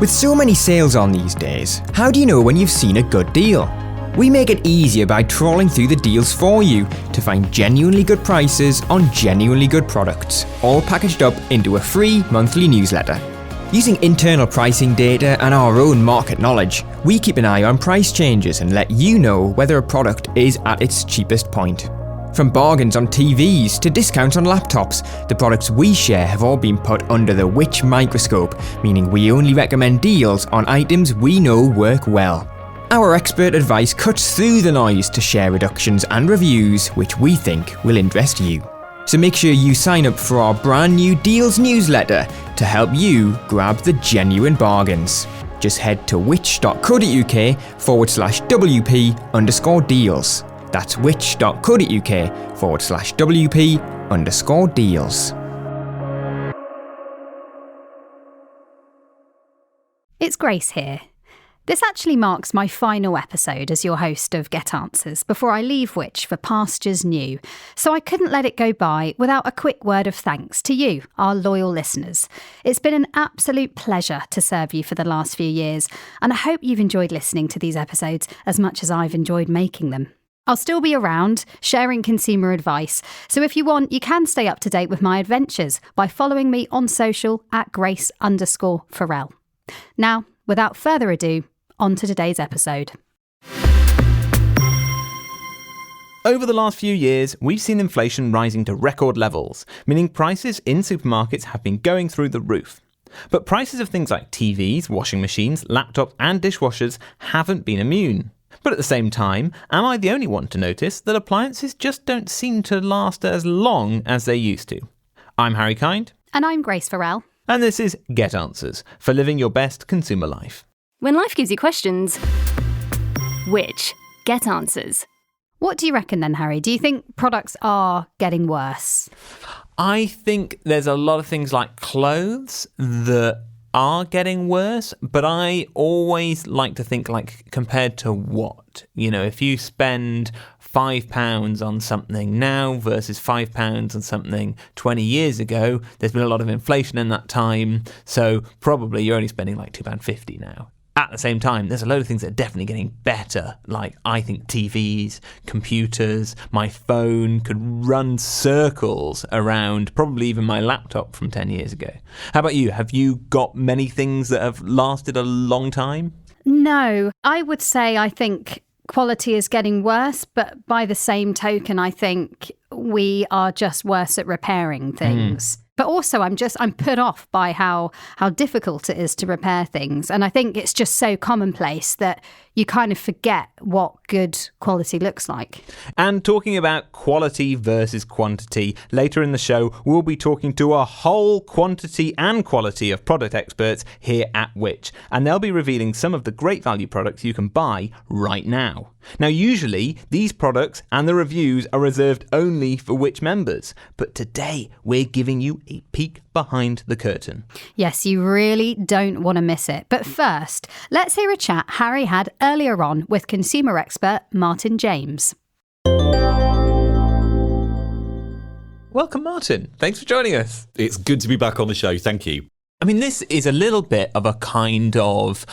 With so many sales on these days, how do you know when you've seen a good deal? We make it easier by trawling through the deals for you to find genuinely good prices on genuinely good products, all packaged up into a free monthly newsletter. Using internal pricing data and our own market knowledge, we keep an eye on price changes and let you know whether a product is at its cheapest point. From bargains on TVs to discounts on laptops, the products we share have all been put under the Which microscope, meaning we only recommend deals on items we know work well. Our expert advice cuts through the noise to share reductions and reviews which we think will interest you. So make sure you sign up for our brand new Deals newsletter to help you grab the genuine bargains. Just head to which.co.uk/WP_deals. That's which.co.uk/WP_deals. It's Grace here. This actually marks my final episode as your host of Get Answers before I leave Which for pastures new, so I couldn't let it go by without a quick word of thanks to you, our loyal listeners. It's been an absolute pleasure to serve you for the last few years, and I hope you've enjoyed listening to these episodes as much as I've enjoyed making them. I'll still be around, sharing consumer advice, so if you want, you can stay up to date with my adventures by following me on social at Grace_Farrell. Now, without further ado, on to today's episode. Over the last few years, we've seen inflation rising to record levels, meaning prices in supermarkets have been going through the roof. But prices of things like TVs, washing machines, laptops and dishwashers haven't been immune. But at the same time, am I the only one to notice that appliances just don't seem to last as long as they used to? I'm Harry Kind. And I'm Grace Farrell. And this is Get Answers, for living your best consumer life. When life gives you questions, Which? Get Answers. What do you reckon then, Harry? Do you think products are getting worse? I think there's a lot of things like clothes that are getting worse, but I always like to think like compared to what? You know, if you spend £5 on something now versus £5 on something 20 years ago, there's been a lot of inflation in that time, so probably you're only spending like £2.50 now. At the same time, there's a load of things that are definitely getting better, like I think TVs, computers, my phone could run circles around probably even my laptop from 10 years ago. How about you? Have you got many things that have lasted a long time? No, I would say I think quality is getting worse, but by the same token, I think we are just worse at repairing things. But also, I'm put off by how difficult it is to repair things. And I think it's just so commonplace that you kind of forget what good quality looks like. And talking about quality versus quantity, later in the show, we'll be talking to a whole quantity and quality of product experts here at Which. And they'll be revealing some of the great value products you can buy right now. Now, usually, these products and the reviews are reserved only for Which members. But today, we're giving you a peek behind the curtain. Yes, you really don't want to miss it. But first, let's hear a chat Harry had earlier on with consumer expert Martin James. Welcome, Martin. Thanks for joining us. It's good to be back on the show. Thank you. I mean, this is a little bit of a kind of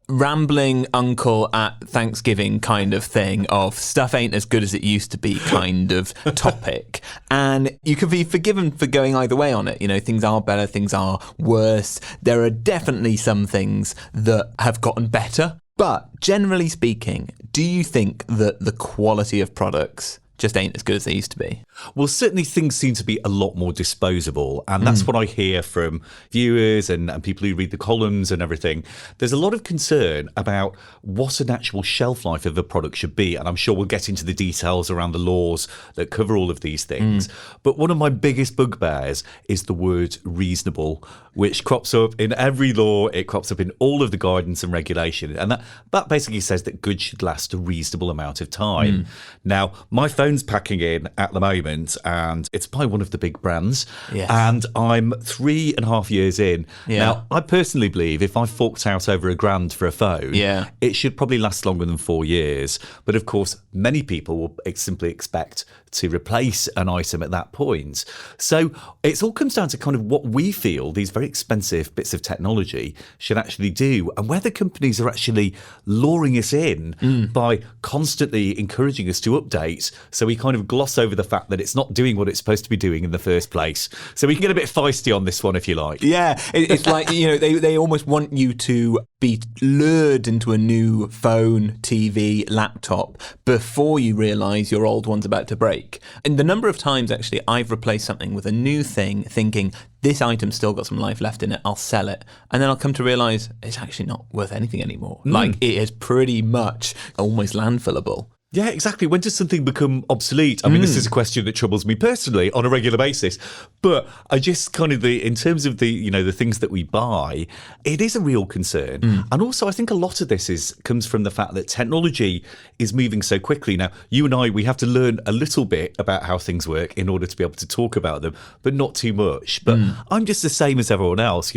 rambling uncle at Thanksgiving kind of thing, of stuff ain't as good as it used to be kind of topic. And you can be forgiven for going either way on it. You know, things are better, things are worse. There are definitely some things that have gotten better. But generally speaking, do you think that the quality of products just ain't as good as they used to be? Well, certainly things seem to be a lot more disposable. And that's what I hear from viewers and people who read the columns and everything. There's a lot of concern about what an actual shelf life of a product should be. And I'm sure we'll get into the details around the laws that cover all of these things. But one of my biggest bugbears is the word reasonable, which crops up in every law. It crops up in all of the guidance and regulation. And that basically says that goods should last a reasonable amount of time. Now, my phone's packing in at the moment, and it's by one of the big brands. Yes. And I'm 3.5 years in. Yeah. Now, I personally believe if I forked out over £1,000 for a phone, it should probably last longer than 4 years. But of course, many people will simply expect to replace an item at that point. So it all comes down to kind of what we feel these very expensive bits of technology should actually do, and whether companies are actually luring us in by constantly encouraging us to update, so we kind of gloss over the fact that it's not doing what it's supposed to be doing in the first place. So we can get a bit feisty on this one if you like. Yeah, it's like, they almost want you to be lured into a new phone, TV, laptop before you realise your old one's about to break. And the number of times, actually, I've replaced something with a new thing thinking, this item's still got some life left in it, I'll sell it. And then I'll come to realise it's actually not worth anything anymore. Like, it is pretty much almost landfillable. Yeah, exactly. When does something become obsolete? I mean, this is a question that troubles me personally on a regular basis. But I just kind of, in terms of the things that we buy, it is a real concern. And also, I think a lot of this comes from the fact that technology is moving so quickly. Now, you and I, we have to learn a little bit about how things work in order to be able to talk about them, but not too much. But I'm just the same as everyone else.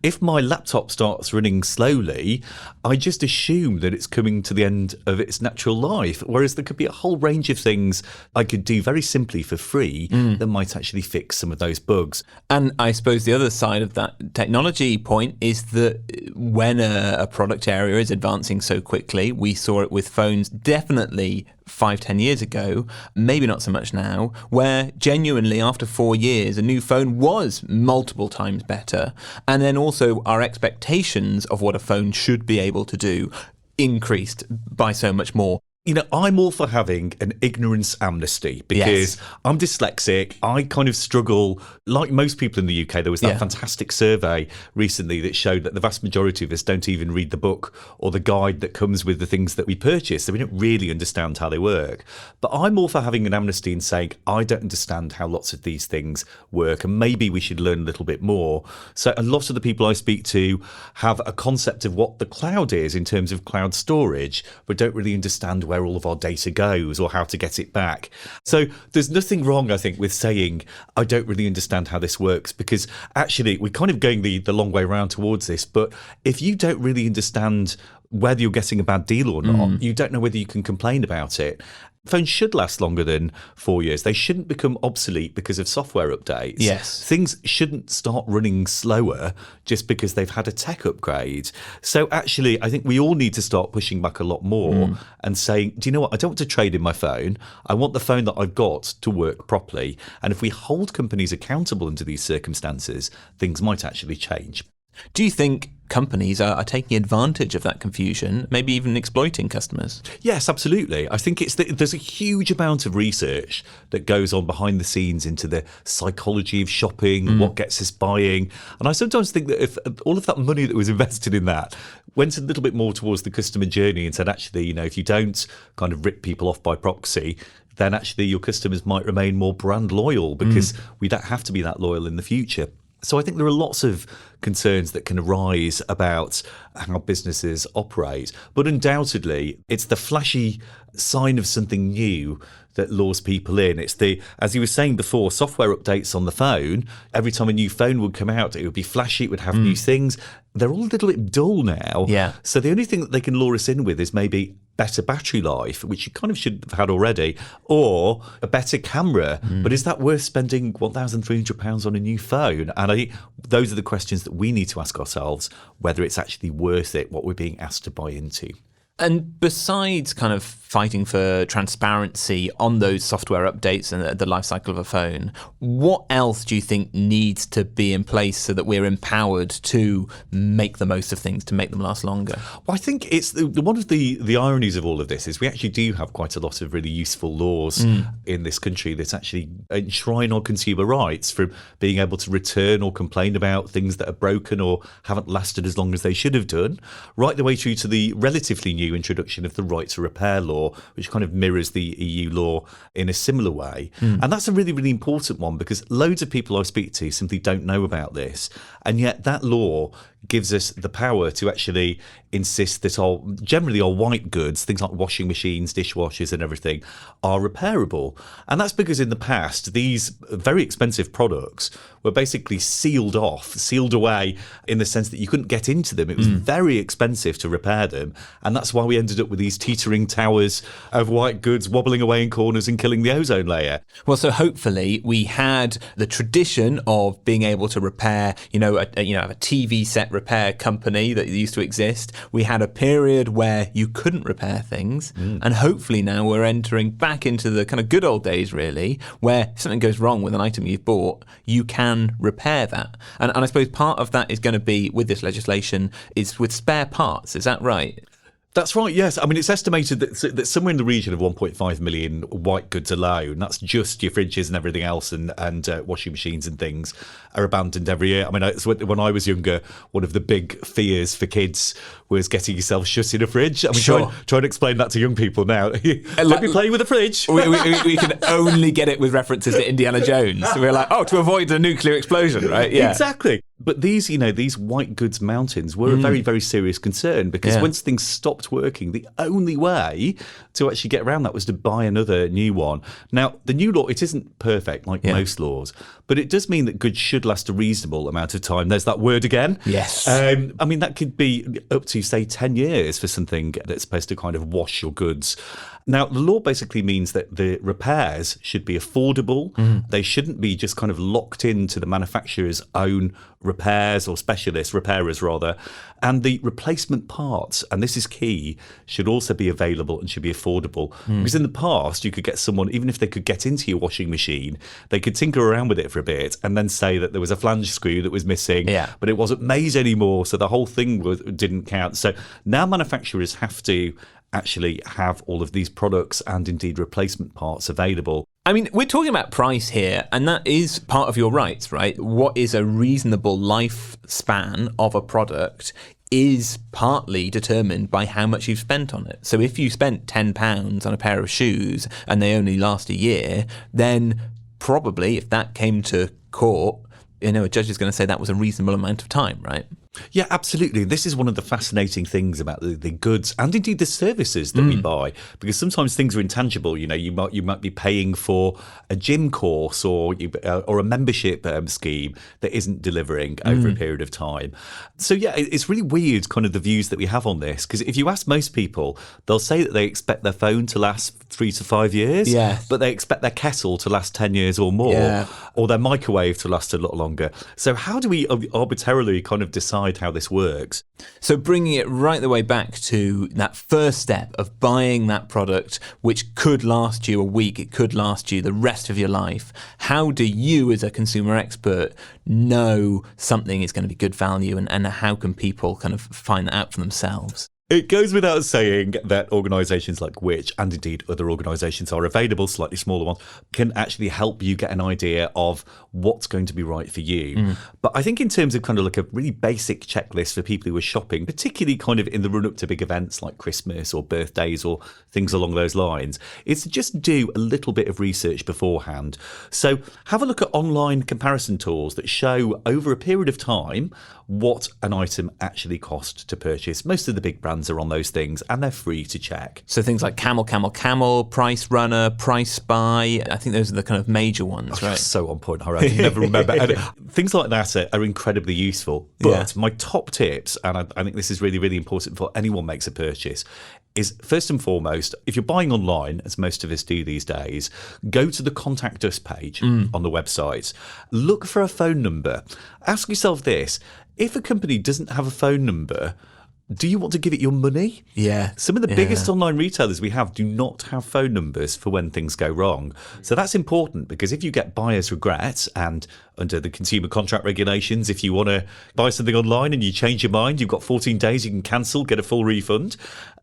If my laptop starts running slowly, I just assume that it's coming to the end of its natural life. Whereas there could be a whole range of things I could do very simply for free that might actually fix some of those bugs. And I suppose the other side of that technology point is that when a product area is advancing so quickly, we saw it with phones definitely 5-10 years ago, maybe not so much now, where genuinely after 4 years a new phone was multiple times better, and then also our expectations of what a phone should be able to do increased by so much more. I'm all for having an ignorance amnesty because I'm dyslexic. I kind of struggle, like most people in the UK. There was that fantastic survey recently that showed that the vast majority of us don't even read the book or the guide that comes with the things that we purchase. So we don't really understand how they work. But I'm all for having an amnesty and saying, I don't understand how lots of these things work, and maybe we should learn a little bit more. So a lot of the people I speak to have a concept of what the cloud is in terms of cloud storage, but don't really understand where all of our data goes or how to get it back. So there's nothing wrong, I think, with saying I don't really understand how this works, because actually we're kind of going the long way around towards this. But if you don't really understand whether you're getting a bad deal or not, you don't know whether you can complain about it. Phones should last longer than 4 years. They shouldn't become obsolete because of software updates. Yes. Things shouldn't start running slower just because they've had a tech upgrade. So actually, I think we all need to start pushing back a lot more and saying, do you know what? I don't want to trade in my phone. I want the phone that I've got to work properly. And if we hold companies accountable under these circumstances, things might actually change. Do you think companies are taking advantage of that confusion, maybe even exploiting customers? Yes, absolutely. I think there's a huge amount of research that goes on behind the scenes into the psychology of shopping, what gets us buying. And I sometimes think that if all of that money that was invested in that went a little bit more towards the customer journey and said, actually, if you don't kind of rip people off by proxy, then actually your customers might remain more brand loyal, because we don't have to be that loyal in the future. So I think there are lots of concerns that can arise about how businesses operate. But undoubtedly, it's the flashy sign of something new that lures people in. It's as you were saying before, software updates on the phone. Every time a new phone would come out, it would be flashy, it would have new things. They're all a little bit dull now. Yeah. So the only thing that they can lure us in with is maybe better battery life, which you kind of should have had already, or a better camera. But is that worth spending £1,300 on a new phone? And I think those are the questions that we need to ask ourselves, whether it's actually worth it, what we're being asked to buy into. And besides kind of fighting for transparency on those software updates and the life cycle of a phone, what else do you think needs to be in place so that we're empowered to make the most of things, to make them last longer? Well, I think it's one of the ironies of all of this is we actually do have quite a lot of really useful laws in this country that actually enshrine our consumer rights, from being able to return or complain about things that are broken or haven't lasted as long as they should have done, right the way through to the relatively new introduction of the right to repair law, which kind of mirrors the EU law in a similar way. And that's a really, really important one, because loads of people I speak to simply don't know about this. And yet that law gives us the power to actually insist that generally our white goods, things like washing machines, dishwashers and everything, are repairable. And that's because in the past, these very expensive products were basically sealed away in the sense that you couldn't get into them. It was very expensive to repair them. And that's why we ended up with these teetering towers of white goods wobbling away in corners and killing the ozone layer. Well, so hopefully we had the tradition of being able to repair, a TV set repair company that used to exist. We had a period where you couldn't repair things. And hopefully now we're entering back into the kind of good old days, really, where if something goes wrong with an item you've bought, you can repair that. And I suppose part of that is going to be, with this legislation, is with spare parts. Is that right? That's right, yes. I mean, it's estimated that somewhere in the region of 1.5 million white goods alone, that's just your fridges and everything else, and washing machines and things, are abandoned every year. I mean, when I was younger, one of the big fears for kids was getting yourself shut in a fridge. I mean, Sure. try and explain that to young people now. Don't be playing with a fridge. We can only get it with references to Indiana Jones. So we're like, to avoid a nuclear explosion, right? Yeah. Exactly. But these white goods mountains were a very, very serious concern, because once things stopped working, the only way to actually get around that was to buy another new one. Now, the new law, it isn't perfect like most laws, but it does mean that goods should last a reasonable amount of time. There's that word again. Yes. I mean, that could be up to, say, 10 years for something that's supposed to kind of wash your goods. Now, the law basically means that the repairs should be affordable. They shouldn't be just kind of locked into the manufacturer's own repairs, or specialist repairers rather. And the replacement parts, and this is key, should also be available and should be affordable. Because in the past, you could get someone, even if they could get into your washing machine, they could tinker around with it for a bit and then say that there was a flange screw that was missing, but it wasn't made anymore, so the whole thing didn't count. So now manufacturers have to actually have all of these products and indeed replacement parts available. I mean, we're talking about price here, and that is part of your rights, right? What is a reasonable lifespan of a product is partly determined by how much you've spent on it. So if you spent £10 on a pair of shoes and they only last a year, then probably if that came to court, a judge is going to say that was a reasonable amount of time, right? Yeah, absolutely. This is one of the fascinating things about the goods and indeed the services that we buy, because sometimes things are intangible. You might be paying for a gym course or a membership scheme that isn't delivering over a period of time. So yeah, it's really weird, kind of the views that we have on this, because if you ask most people, they'll say that they expect their phone to last 3 to 5 years, but they expect their kettle to last 10 years or more, or their microwave to last a lot longer. So how do we arbitrarily kind of decide how this works? So bringing it right the way back to that first step of buying that product, which could last you a week, it could last you the rest of your life. How do you, as a consumer expert, know something is going to be good value, and how can people kind of find that out for themselves? It goes without saying that organisations like Which, and indeed other organisations are available, slightly smaller ones, can actually help you get an idea of what's going to be right for you. But I think in terms of kind of like a really basic checklist for people who are shopping, particularly kind of in the run-up to big events like Christmas or birthdays or things along those lines, is to just do a little bit of research beforehand. So have a look at online comparison tools that show over a period of time what an item actually cost to purchase. Most of the big brands are on those things, and they're free to check. So things like Camel, Price Runner, Price Spy, I think those are the kind of major ones, right? So on point, Harry. I can never remember. And things like that are incredibly useful. But my top tips, and I think this is really, really important before anyone makes a purchase, is first and foremost, if you're buying online, as most of us do these days, go to the Contact Us page on the website. Look for a phone number. Ask yourself this: if a company doesn't have a phone number, do you want to give it your money? Yeah. Some of the biggest online retailers we have do not have phone numbers for when things go wrong. So that's important, because if you get buyer's regret, and under the consumer contract regulations, if you want to buy something online and you change your mind, you've got 14 days, you can cancel, get a full refund.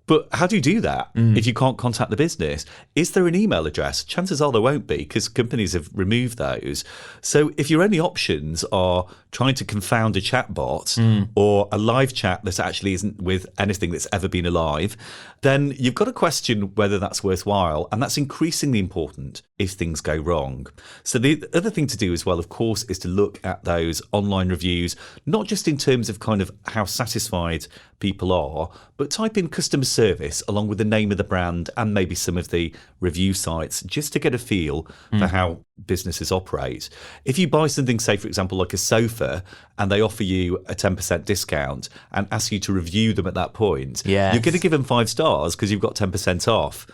But how do you do that if you can't contact the business? Is there an email address? Chances are there won't be, because companies have removed those. So if your only options are trying to confound a chatbot or a live chat that actually isn't with anything that's ever been alive, then you've got to question whether that's worthwhile. And that's increasingly important if things go wrong. So the other thing to do as well, of course, is to look at those online reviews, not just in terms of kind of how satisfied people are, but type in customer service along with the name of the brand and maybe some of the review sites, just to get a feel for how businesses operate. If you buy something, say, for example, like a sofa, and they offer you a 10% discount and ask you to review them at that point, you're going to give them 5 stars because you've got 10% off.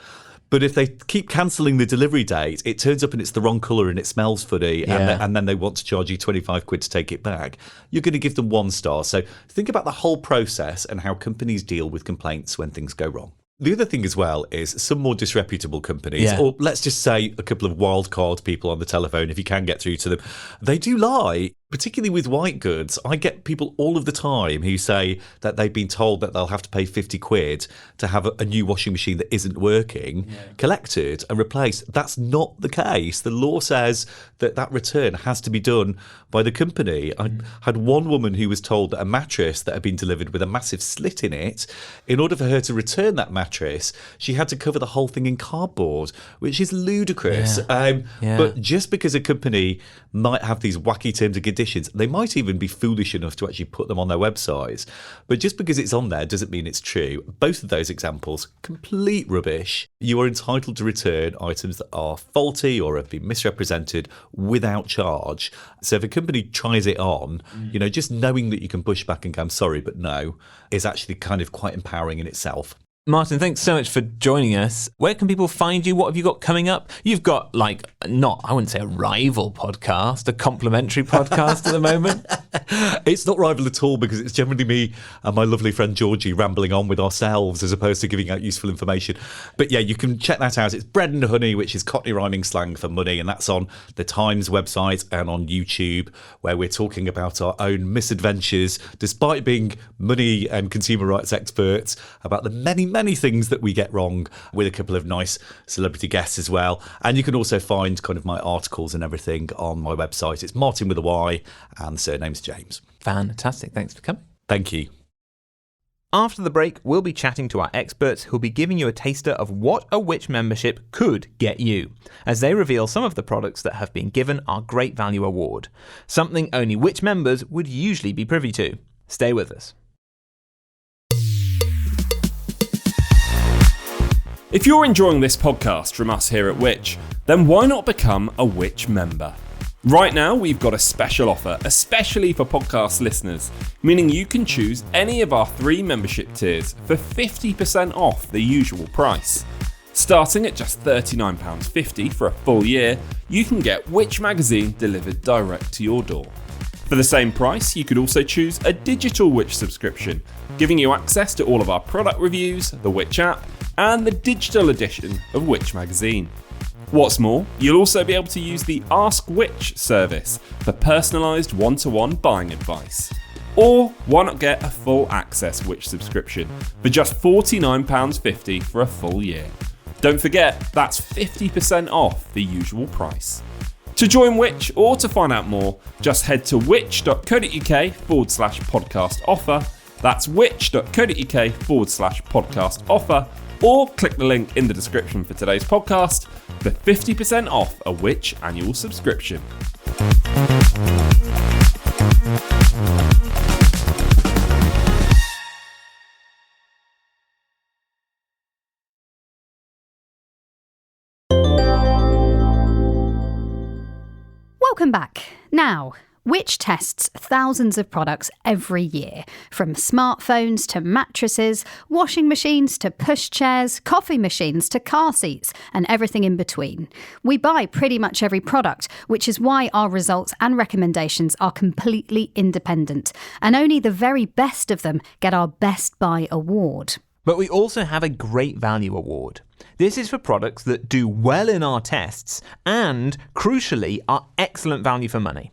But if they keep cancelling the delivery date, it turns up and it's the wrong colour and it smells funny, and then they want to charge you 25 quid to take it back, you're going to give them 1 star. So think about the whole process and how companies deal with complaints when things go wrong. The other thing as well is some more disreputable companies, or let's just say a couple of wildcard people on the telephone, if you can get through to them, they do lie. Particularly with white goods, I get people all of the time who say that they've been told that they'll have to pay 50 quid to have a new washing machine that isn't working collected and replaced. That's not the case. The law says that that return has to be done by the company. I had one woman who was told that a mattress that had been delivered with a massive slit in it, in order for her to return that mattress, she had to cover the whole thing in cardboard, which is ludicrous. But just because a company might have these wacky terms and conditions, they might even be foolish enough to actually put them on their websites. But just because it's on there doesn't mean it's true. Both of those examples, complete rubbish. You are entitled to return items that are faulty or have been misrepresented without charge. So if a company tries it on, just knowing that you can push back and go, I'm sorry, but no, is actually kind of quite empowering in itself. Martin, thanks so much for joining us. Where can people find you? What have you got coming up? You've got I wouldn't say a rival podcast, a complimentary podcast at the moment. It's not rival at all, because it's generally me and my lovely friend Georgie rambling on with ourselves as opposed to giving out useful information. But yeah, you can check that out. It's Bread and Honey, which is Cockney rhyming slang for money, and that's on the Times website and on YouTube, where we're talking about our own misadventures, despite being money and consumer rights experts, about the many things that we get wrong, with a couple of nice celebrity guests as well. And you can also find kind of my articles and everything on my website. It's Martin with a Y and the surname's James. Fantastic. Thanks for coming. Thank you. After the break, we'll be chatting to our experts who'll be giving you a taster of what a Which membership could get you, as they reveal some of the products that have been given our Great Value Award, something only Which members would usually be privy to. Stay with us. If you're enjoying this podcast from us here at Which, then why not become a Which member? Right now, we've got a special offer, especially for podcast listeners, meaning you can choose any of our 3 membership tiers for 50% off the usual price. Starting at just £39.50 for a full year, you can get Which magazine delivered direct to your door. For the same price, you could also choose a digital Which subscription, giving you access to all of our product reviews, the Which app, and the digital edition of Which magazine. What's more, you'll also be able to use the Ask Which service for personalised one-to-one buying advice. Or why not get a full access Which subscription for just £49.50 for a full year? Don't forget, that's 50% off the usual price. To join Which or to find out more, just head to which.co.uk/podcast offer. That's which.co.uk/podcast offer. Or click the link in the description for today's podcast for 50% off a Which annual subscription. Welcome back. Now, Which tests thousands of products every year, from smartphones to mattresses, washing machines to pushchairs, coffee machines to car seats, and everything in between. We buy pretty much every product, which is why our results and recommendations are completely independent, and only the very best of them get our Best Buy award. But we also have a Great Value Award. This is for products that do well in our tests and, crucially, are excellent value for money.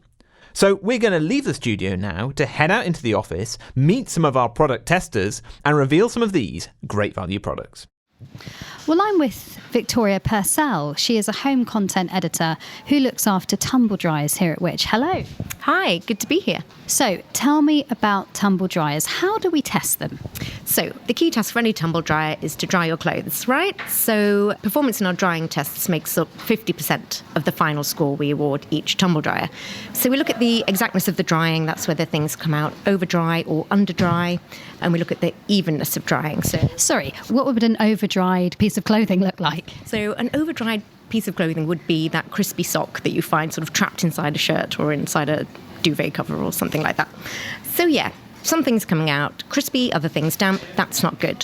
So we're going to leave the studio now to head out into the office, meet some of our product testers, and reveal some of these great value products. Well, I'm with Victoria Purcell. She is a home content editor who looks after tumble dryers here at Which. Hello. Hi, good to be here. So tell me about tumble dryers. How do we test them? So the key task for any tumble dryer is to dry your clothes, right? So performance in our drying tests makes up 50% of the final score we award each tumble dryer. So we look at the exactness of the drying. That's whether things come out over dry or under dry. And we look at the evenness of drying. Sorry, what would an over-dried piece of clothing look like? So an over-dried piece of clothing would be that crispy sock that you find sort of trapped inside a shirt or inside a duvet cover or something like that. So yeah, some things coming out crispy, other things damp. That's not good.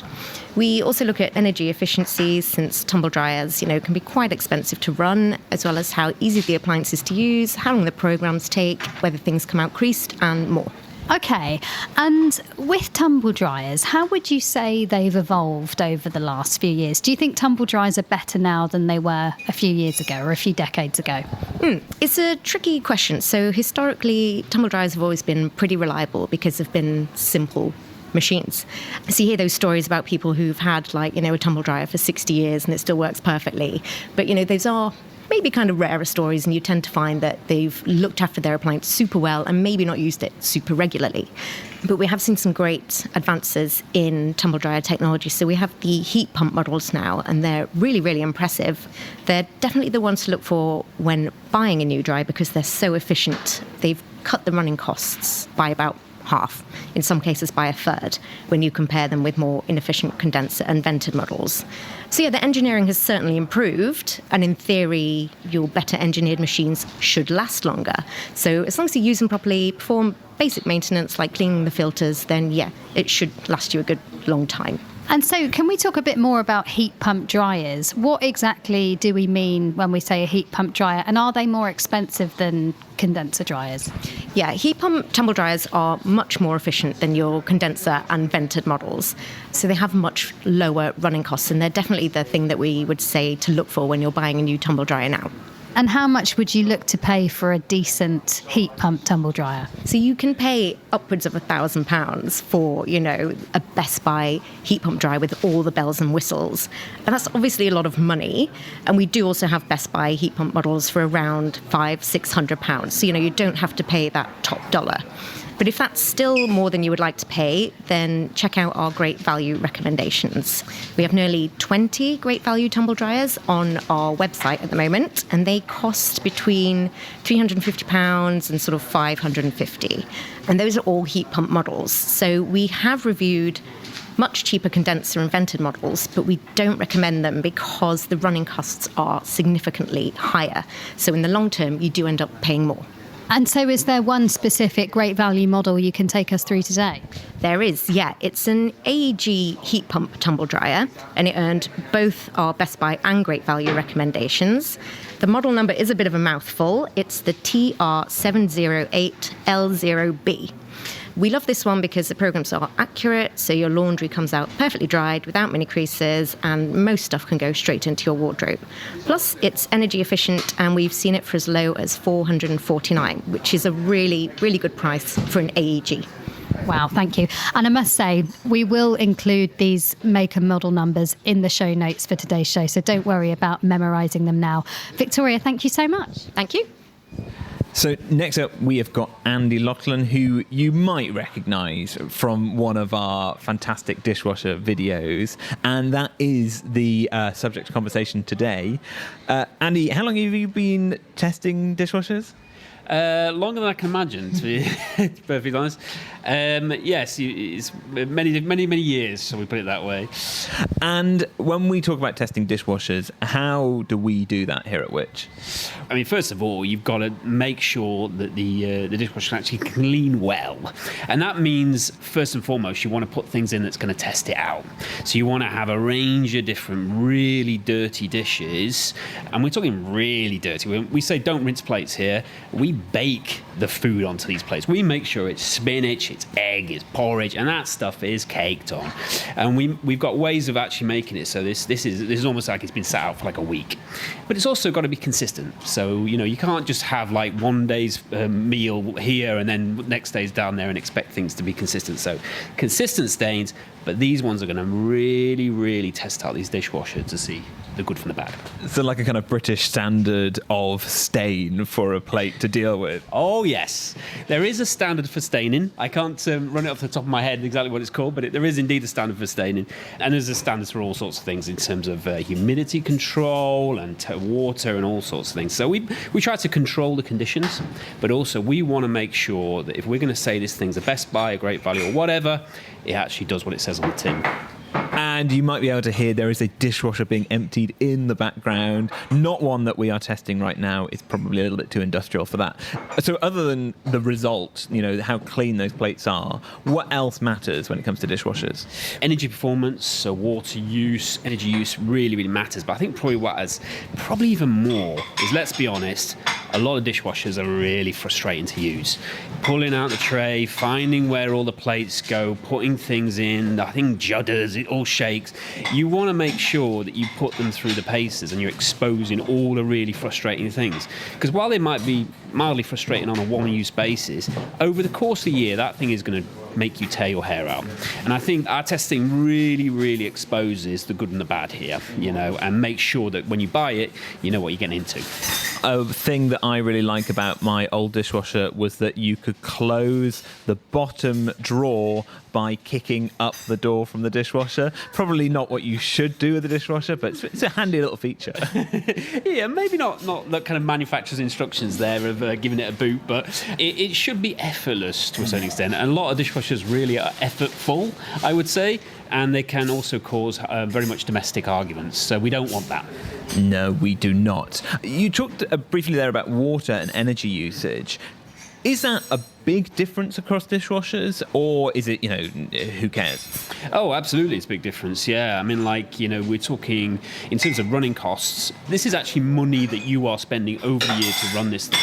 We also look at energy efficiency, since tumble dryers, can be quite expensive to run, as well as how easy the appliance is to use, how long the programs take, whether things come out creased, and more. Okay, and with tumble dryers, how would you say they've evolved over the last few years? Do you think tumble dryers are better now than they were a few years ago or a few decades ago? It's a tricky question. So historically, tumble dryers have always been pretty reliable because they've been simple machines. So you hear those stories about people who've had a tumble dryer for 60 years and it still works perfectly. But, those are maybe kind of rarer stories, and you tend to find that they've looked after their appliance super well and maybe not used it super regularly. But we have seen some great advances in tumble dryer technology. So we have the heat pump models now, and they're really, really impressive. They're definitely the ones to look for when buying a new dryer because they're so efficient. They've cut the running costs by about half, in some cases by a third, when you compare them with more inefficient condenser and vented models. So yeah, the engineering has certainly improved, and in theory, your better engineered machines should last longer. So as long as you use them properly, perform basic maintenance like cleaning the filters, then yeah, it should last you a good long time. And so can we talk a bit more about heat pump dryers? What exactly do we mean when we say a heat pump dryer? And are they more expensive than condenser dryers? Yeah, heat pump tumble dryers are much more efficient than your condenser and vented models. So they have much lower running costs, and they're definitely the thing that we would say to look for when you're buying a new tumble dryer now. And how much would you look to pay for a decent heat pump tumble dryer? So you can pay upwards of £1,000 for, a Best Buy heat pump dryer with all the bells and whistles. And that's obviously a lot of money. And we do also have Best Buy heat pump models for around £500-600. So, you don't have to pay that top dollar. But if that's still more than you would like to pay, then check out our great value recommendations. We have nearly 20 great value tumble dryers on our website at the moment, and they cost between £350 and sort of £550. And those are all heat pump models. So we have reviewed much cheaper condenser and vented models, but we don't recommend them because the running costs are significantly higher. So in the long term, you do end up paying more. And so is there one specific great value model you can take us through today? There is, yeah. It's an AEG heat pump tumble dryer, and it earned both our Best Buy and great value recommendations. The model number is a bit of a mouthful. It's the TR708L0B. We love this one because the programs are accurate, so your laundry comes out perfectly dried without many creases, and most stuff can go straight into your wardrobe. Plus, it's energy efficient, and we've seen it for as low as $449, which is a really, really good price for an AEG. Wow, thank you. And I must say, we will include these make and model numbers in the show notes for today's show, so don't worry about memorising them now. Victoria, thank you so much. Thank you. So next up, we have got Andy Loughlin, who you might recognise from one of our fantastic dishwasher videos, and that is the subject of conversation today. Andy, how long have you been testing dishwashers? Longer than I can imagine, to be perfectly honest. Yes, it's many years, shall we put it that way. And when we talk about testing dishwashers, how do we do that here at Which? I mean, first of all, you've got to make sure that the dishwasher can actually clean well. And that means, first and foremost, you want to put things in that's going to test it out. So you want to have a range of different really dirty dishes. And we're talking really dirty. We say don't rinse plates here. We bake the food onto these plates. We make sure it's spinach, it's egg, it's porridge, and that stuff is caked on. And we've got ways of actually making it so this is almost like it's been sat out for like a week. But it's also got to be consistent. So, you can't just have like one day's meal here and then next day's down there and expect things to be consistent. So consistent stains, but these ones are going to really, really test out these dishwashers to see the good from the bad. So like a kind of British standard of stain for a plate to deal with. Oh, yes. There is a standard for staining. I can't run it off the top of my head exactly what it's called, but there is indeed a standard for staining. And there's a standard for all sorts of things in terms of humidity control and water and all sorts of things. So we try to control the conditions, but also we want to make sure that if we're going to say this thing's a best buy, a great value or whatever, it actually does what it says on the tin. And you might be able to hear there is a dishwasher being emptied in the background. Not one that we are testing right now. It's probably a little bit too industrial for that. So other than the result, how clean those plates are, what else matters when it comes to dishwashers? Energy performance, so water use, energy use really, really matters. But I think probably even more is, let's be honest, a lot of dishwashers are really frustrating to use. Pulling out the tray, finding where all the plates go, putting things in, I think judders, it all shakes. You want to make sure that you put them through the paces and you're exposing all the really frustrating things. Because while they might be mildly frustrating on a one-use basis, over the course of the year, that thing is going to make you tear your hair out. And I think our testing really, really exposes the good and the bad here, and make sure that when you buy it, you know what you're getting into. A thing that I really like about my old dishwasher was that you could close the bottom drawer by kicking up the door from the dishwasher. Probably not what you should do with a dishwasher, but it's a handy little feature. Yeah, maybe not the kind of manufacturer's instructions there of giving it a boot, but it should be effortless to a certain extent. And a lot of dishwashers really are effortful, I would say, and they can also cause very much domestic arguments. So we don't want that. No, we do not. You talked briefly there about water and energy usage. Is that a big difference across dishwashers, or is it, who cares? Oh, absolutely, it's a big difference, yeah. I mean, we're talking in terms of running costs. This is actually money that you are spending over the year to run this thing.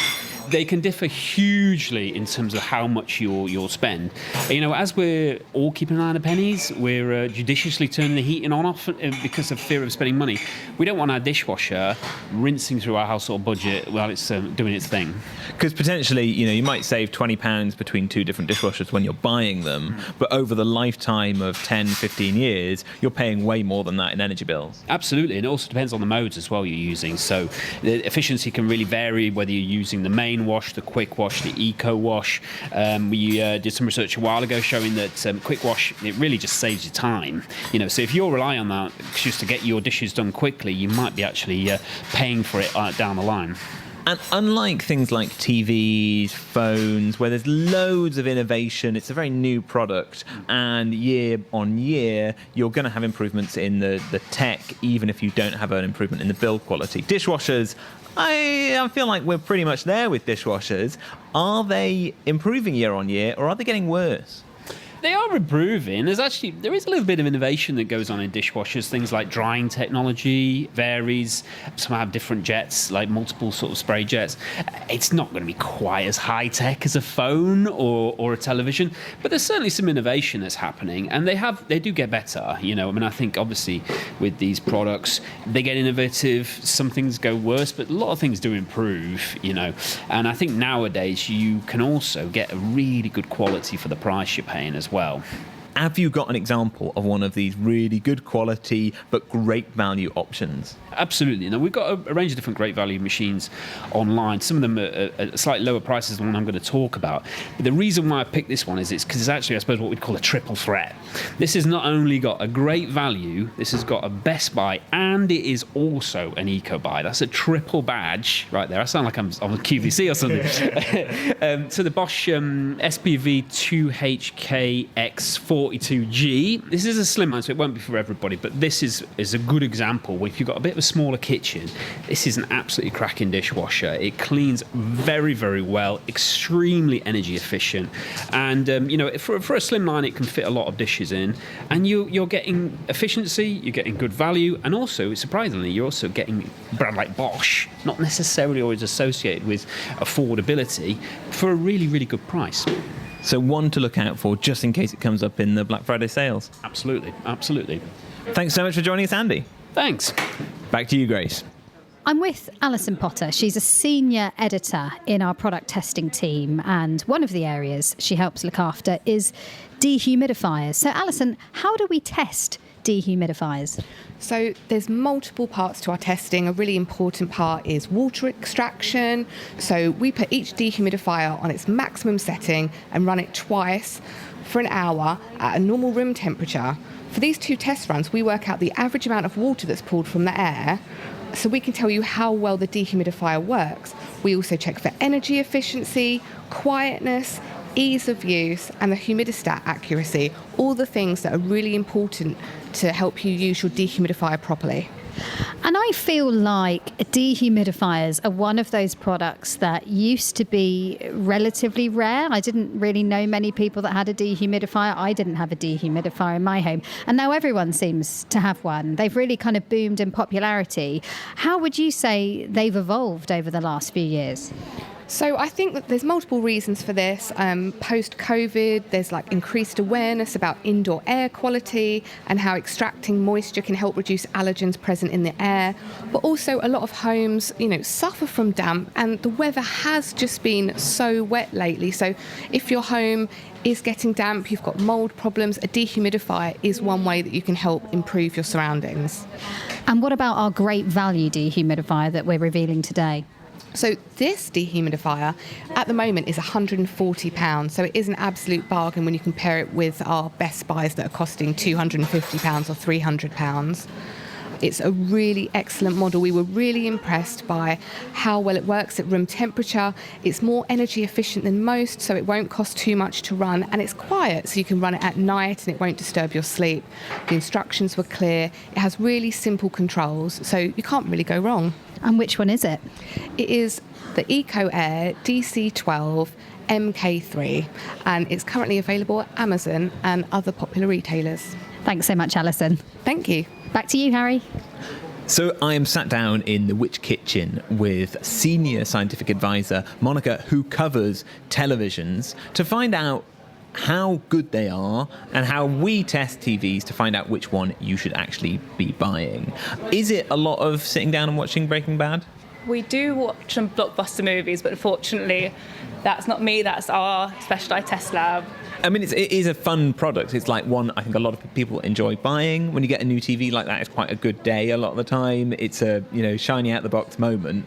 They can differ hugely in terms of how much you'll spend. As we're all keeping an eye on the pennies, we're judiciously turning the heating on off because of fear of spending money. We don't want our dishwasher rinsing through our household budget while it's doing its thing. Because potentially, you might save £20 between two different dishwashers when you're buying them, but over the lifetime of 10, 15 years, you're paying way more than that in energy bills. Absolutely, and it also depends on the modes as well you're using. So the efficiency can really vary whether you're using the main wash, the quick wash, the eco wash. We did some research a while ago showing that quick wash, it really just saves you time. So if you're relying on that just to get your dishes done quickly, you might be actually paying for it down the line. And unlike things like TVs, phones, where there's loads of innovation, it's a very new product, and year on year, you're going to have improvements in the tech, even if you don't have an improvement in the build quality. Dishwashers, I feel like we're pretty much there with dishwashers. Are they improving year on year, or are they getting worse? They are improving. There is a little bit of innovation that goes on in dishwashers. Things like drying technology varies. Some have different jets, like multiple sort of spray jets. It's not going to be quite as high tech as a phone or a television, but there's certainly some innovation that's happening, and they do get better. I think obviously with these products, they get innovative. Some things go worse, but a lot of things do improve. And I think nowadays you can also get a really good quality for the price you're paying as well. Have you got an example of one of these really good quality but great value options? Absolutely. Now, we've got a range of different great value machines online. Some of them are at slightly lower prices than the one I'm going to talk about. But the reason why I picked this one is it's because it's actually, I suppose, what we'd call a triple threat. This has not only got a great value, this has got a best buy, and it is also an eco buy. That's a triple badge right there. I sound like I'm on QVC or something. So the Bosch SPV 2HKX4 42G. This is a slim line, so it won't be for everybody, but this is a good example. If you've got a bit of a smaller kitchen, this is an absolutely cracking dishwasher. It cleans very, very well, extremely energy efficient, and for a slim line, it can fit a lot of dishes in, and you're getting efficiency, you're getting good value, and also, surprisingly, you're also getting a brand like Bosch, not necessarily always associated with affordability, for a really, really good price. So one to look out for just in case it comes up in the Black Friday sales. Absolutely, absolutely. Thanks so much for joining us, Andy. Thanks. Back to you, Grace. I'm with Alison Potter. She's a senior editor in our product testing team, and one of the areas she helps look after is dehumidifiers. So, Alison, how do we test dehumidifiers? So there's multiple parts to our testing. A really important part is water extraction. So we put each dehumidifier on its maximum setting and run it twice for an hour at a normal room temperature. For these 2 test runs, we work out the average amount of water that's pulled from the air, so we can tell you how well the dehumidifier works. We also check for energy efficiency, quietness, ease of use, and the humidistat accuracy, all the things that are really important to help you use your dehumidifier properly. And I feel like dehumidifiers are one of those products that used to be relatively rare. I didn't really know many people that had a dehumidifier. I didn't have a dehumidifier in my home. And now everyone seems to have one. They've really kind of boomed in popularity. How would you say they've evolved over the last few years? So I think that there's multiple reasons for this. Post-COVID, there's increased awareness about indoor air quality and how extracting moisture can help reduce allergens present in the air. But also a lot of homes, suffer from damp, and the weather has just been so wet lately. So if your home is getting damp, you've got mold problems, a dehumidifier is one way that you can help improve your surroundings. And what about our great value dehumidifier that we're revealing today? So this dehumidifier at the moment is £140, so it is an absolute bargain when you compare it with our Best Buys that are costing £250 or £300. It's a really excellent model. We were really impressed by how well it works at room temperature. It's more energy efficient than most, so it won't cost too much to run, and it's quiet, so you can run it at night and it won't disturb your sleep. The instructions were clear. It has really simple controls, so you can't really go wrong. And which one is it? It is the EcoAir DC12 MK3, and it's currently available at Amazon and other popular retailers. Thanks so much, Alison. Thank you. Back to you, Harry. So I am sat down in the Which Kitchen with senior scientific advisor Monica, who covers televisions, to find out how good they are and how we test TVs to find out which one you should actually be buying. Is it a lot of sitting down and watching Breaking Bad? We do watch some blockbuster movies, but unfortunately that's not me, that's our specialised test lab. I mean, it is a fun product. It's like one I think a lot of people enjoy buying. When you get a new TV like that, it's quite a good day a lot of the time. It's a, shiny out the box moment.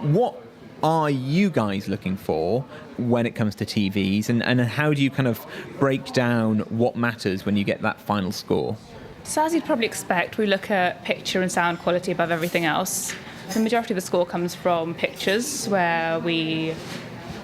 What are you guys looking for when it comes to TVs, and how do you kind of break down what matters when you get that final score? So as you'd probably expect, we look at picture and sound quality above everything else. The majority of the score comes from pictures, where we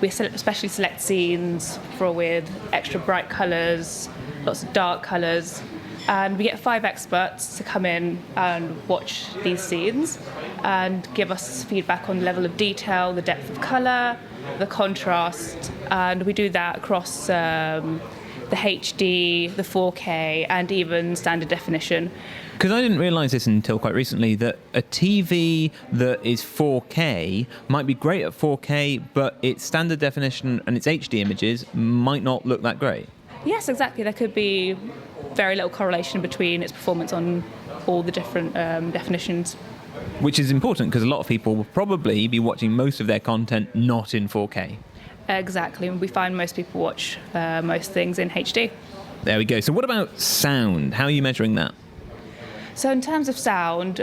especially select scenes with extra bright colours, lots of dark colours, and we get 5 experts to come in and watch these scenes and give us feedback on the level of detail, the depth of colour, the contrast, and we do that across the HD, the 4K, and even standard definition. Because I didn't realise this until quite recently, that a TV that is 4K might be great at 4K, but its standard definition and its HD images might not look that great. Yes, exactly. There could be very little correlation between its performance on all the different definitions. Which is important, because a lot of people will probably be watching most of their content not in 4K. Exactly. We find most people watch most things in HD. There we go. So what about sound? How are you measuring that? So in terms of sound,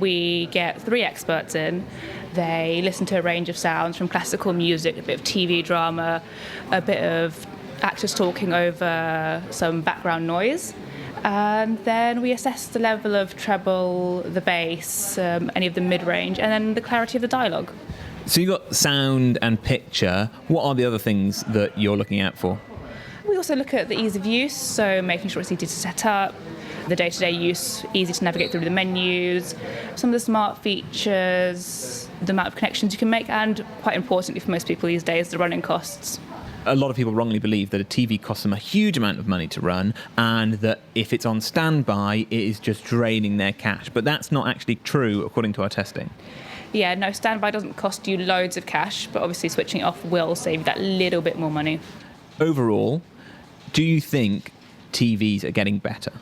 we get 3 experts in. They listen to a range of sounds, from classical music, a bit of TV drama, a bit of actors talking over some background noise. And then we assess the level of treble, the bass, any of the mid-range, and then the clarity of the dialogue. So you've got sound and picture. What are the other things that you're looking out for? We also look at the ease of use, so making sure it's easy to set up, the day-to-day use, easy to navigate through the menus, some of the smart features, the amount of connections you can make, and quite importantly for most people these days, the running costs. A lot of people wrongly believe that a TV costs them a huge amount of money to run and that if it's on standby, it is just draining their cash. But that's not actually true according to our testing. Yeah, no, standby doesn't cost you loads of cash, but obviously switching it off will save you that little bit more money. Overall, do you think TVs are getting better?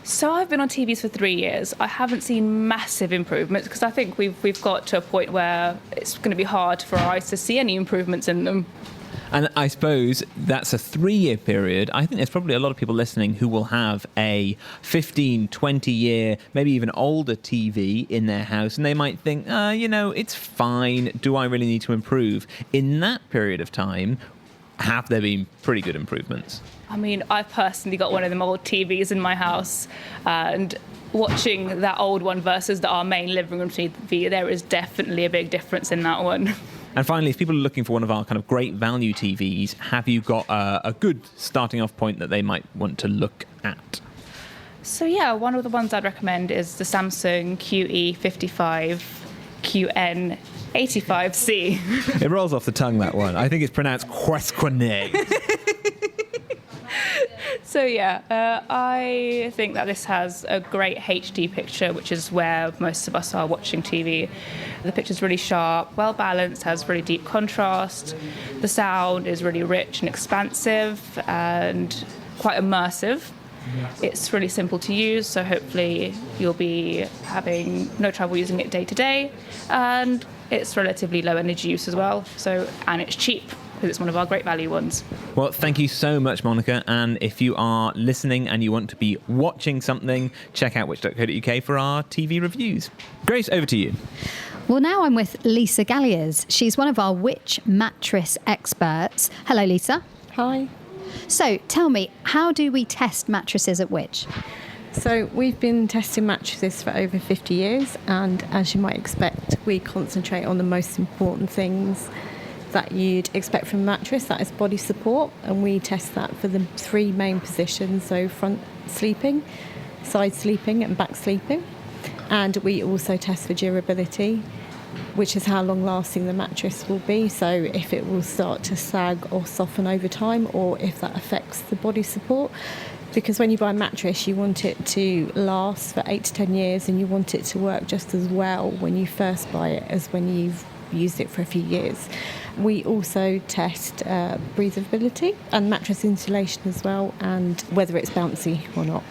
So I've been on TVs for 3 years. I haven't seen massive improvements because I think we've got to a point where it's going to be hard for our eyes to see any improvements in them. And I suppose that's a 3-year period. I think there's probably a lot of people listening who will have a 15, 20-year, maybe even older TV in their house, and they might think, it's fine. Do I really need to improve? In that period of time, have there been pretty good improvements? I mean, I've personally got one of them old TVs in my house, and watching that old one versus our main living room TV, there is definitely a big difference in that one. And finally, if people are looking for one of our kind of great value TVs, have you got a good starting off point that they might want to look at? So yeah, one of the ones I'd recommend is the Samsung QE55 QN85C. It rolls off the tongue, that one. I think it's pronounced Quesquene. So yeah, I think that this has a great HD picture, which is where most of us are watching TV. The picture's really sharp, well balanced, has really deep contrast. The sound is really rich and expansive and quite immersive. It's really simple to use, so hopefully you'll be having no trouble using it day to day. And it's relatively low energy use as well, and it's cheap, because it's one of our great value ones. Well, thank you so much, Monica. And if you are listening and you want to be watching something, check out which.co.uk for our TV reviews. Grace, over to you. Well, now I'm with Lisa Galliers. She's one of our Which mattress experts. Hello, Lisa. Hi. So tell me, how do we test mattresses at Which? So we've been testing mattresses for over 50 years, and as you might expect, we concentrate on the most important things that you'd expect from a mattress, that is body support, and we test that for the 3 main positions, so front sleeping, side sleeping and back sleeping. And we also test for durability, which is how long lasting the mattress will be, so if it will start to sag or soften over time, or if that affects the body support. Because when you buy a mattress, you want it to last for 8 to 10 years, and you want it to work just as well when you first buy it as when you've used it for a few years. We also test breathability and mattress insulation as well, and whether it's bouncy or not.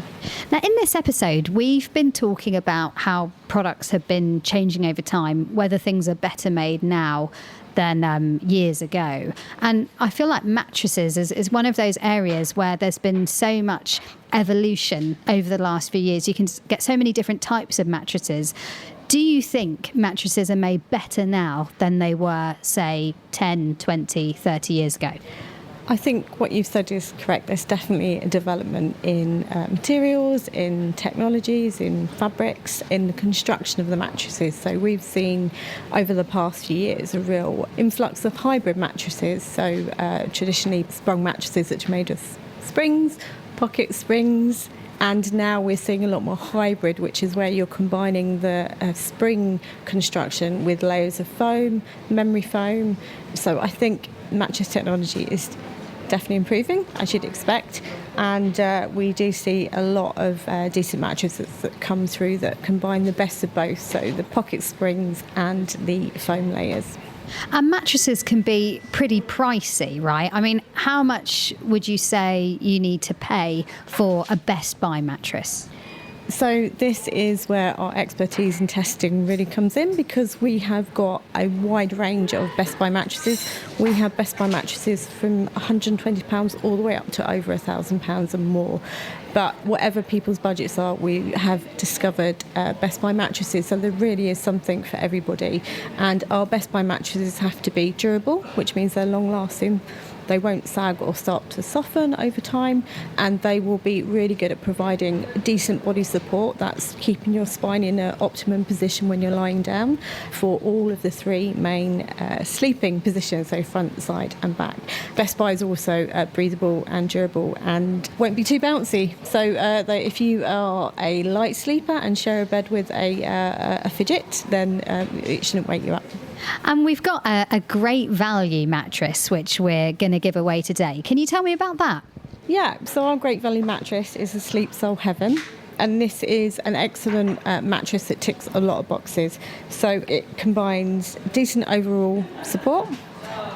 Now, in this episode, we've been talking about how products have been changing over time, whether things are better made now than years ago. And I feel like mattresses is one of those areas where there's been so much evolution over the last few years. You can get so many different types of mattresses. Do you think mattresses are made better now than they were, say, 10, 20, 30 years ago? I think what you've said is correct. There's definitely a development in materials, in technologies, in fabrics, in the construction of the mattresses. So we've seen over the past few years a real influx of hybrid mattresses. So traditionally sprung mattresses which are made of springs, pocket springs, and now we're seeing a lot more hybrid, which is where you're combining the spring construction with layers of foam, memory foam. So I think mattress technology is definitely improving, as you'd expect, and we do see a lot of decent mattresses that come through that combine the best of both, so the pocket springs and the foam layers. And mattresses can be pretty pricey, right? I mean, how much would you say you need to pay for a Best Buy mattress? So this is where our expertise in testing really comes in, because we have got a wide range of Best Buy mattresses. We have Best Buy mattresses from £120 all the way up to over £1,000 and more. But whatever people's budgets are, we have discovered Best Buy mattresses, so there really is something for everybody. And our Best Buy mattresses have to be durable, which means they're long-lasting. They won't sag or start to soften over time, and they will be really good at providing decent body support. That's keeping your spine in an optimum position when you're lying down for all of the three main sleeping positions, so front, side and back. Best Buy is also breathable and durable and won't be too bouncy. So if you are a light sleeper and share a bed with a fidget, then it shouldn't wake you up. And we've got a great value mattress, which we're going to give away today. Can you tell me about that? Yeah, so our Great Value mattress is a Sleep Soul Heaven. And this is an excellent mattress that ticks a lot of boxes. So it combines decent overall support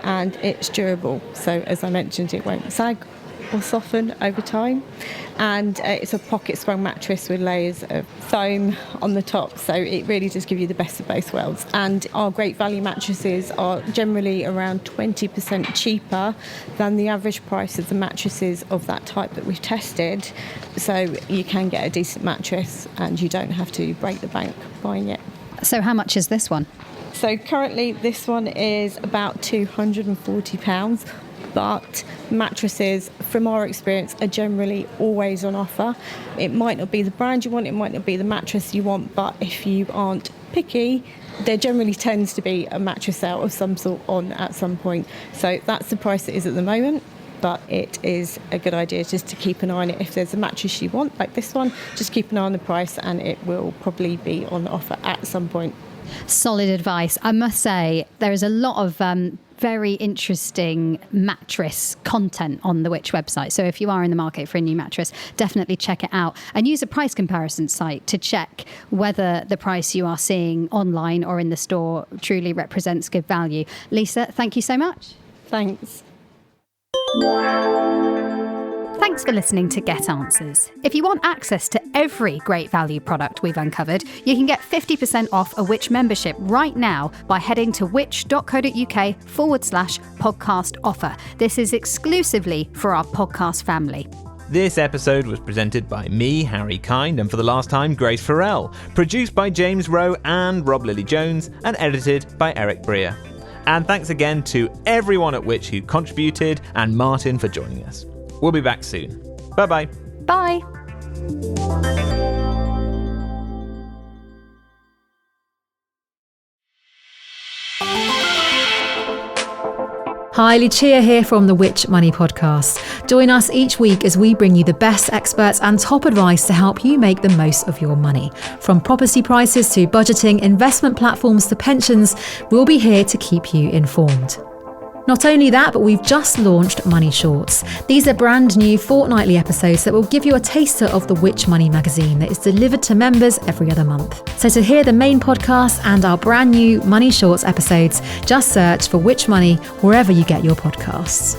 and it's durable. So as I mentioned, it won't sag or soften over time. And it's a pocket sprung mattress with layers of foam on the top, so it really does give you the best of both worlds. And our Great Value mattresses are generally around 20% cheaper than the average price of the mattresses of that type that we've tested, so you can get a decent mattress and you don't have to break the bank buying it. So how much is this one? So currently this one is about £240, but mattresses, from our experience, are generally always on offer. It might not be the brand you want, it might not be the mattress you want, but if you aren't picky, there generally tends to be a mattress sale of some sort on at some point. So that's the price it is at the moment, but it is a good idea just to keep an eye on it. If there's a mattress you want, like this one, just keep an eye on the price and it will probably be on offer at some point. Solid advice. I must say, there is a lot of very interesting mattress content on the Which website. So if you are in the market for a new mattress, definitely check it out and use a price comparison site to check whether the price you are seeing online or in the store truly represents good value. Lisa, thank you so much. Thanks. Thanks for listening to Get Answers. If you want access to every Great Value product we've uncovered, you can get 50% off a Which membership right now by heading to which.co.uk/podcast offer. This is exclusively for our podcast family. This episode was presented by me, Harry Kind, and for the last time, Grace Farrell. Produced by James Rowe and Rob Lilly-Jones, and edited by Eric Breer. And thanks again to everyone at Which who contributed, and Martin for joining us. We'll be back soon. Bye-bye. Bye. Hi, Lucia here from the Which Money Podcast. Join us each week as we bring you the best experts and top advice to help you make the most of your money. From property prices to budgeting, investment platforms to pensions, we'll be here to keep you informed. Not only that, but we've just launched Money Shorts. These are brand new fortnightly episodes that will give you a taster of the Which Money magazine that is delivered to members every other month. So to hear the main podcast and our brand new Money Shorts episodes, just search for Which Money wherever you get your podcasts.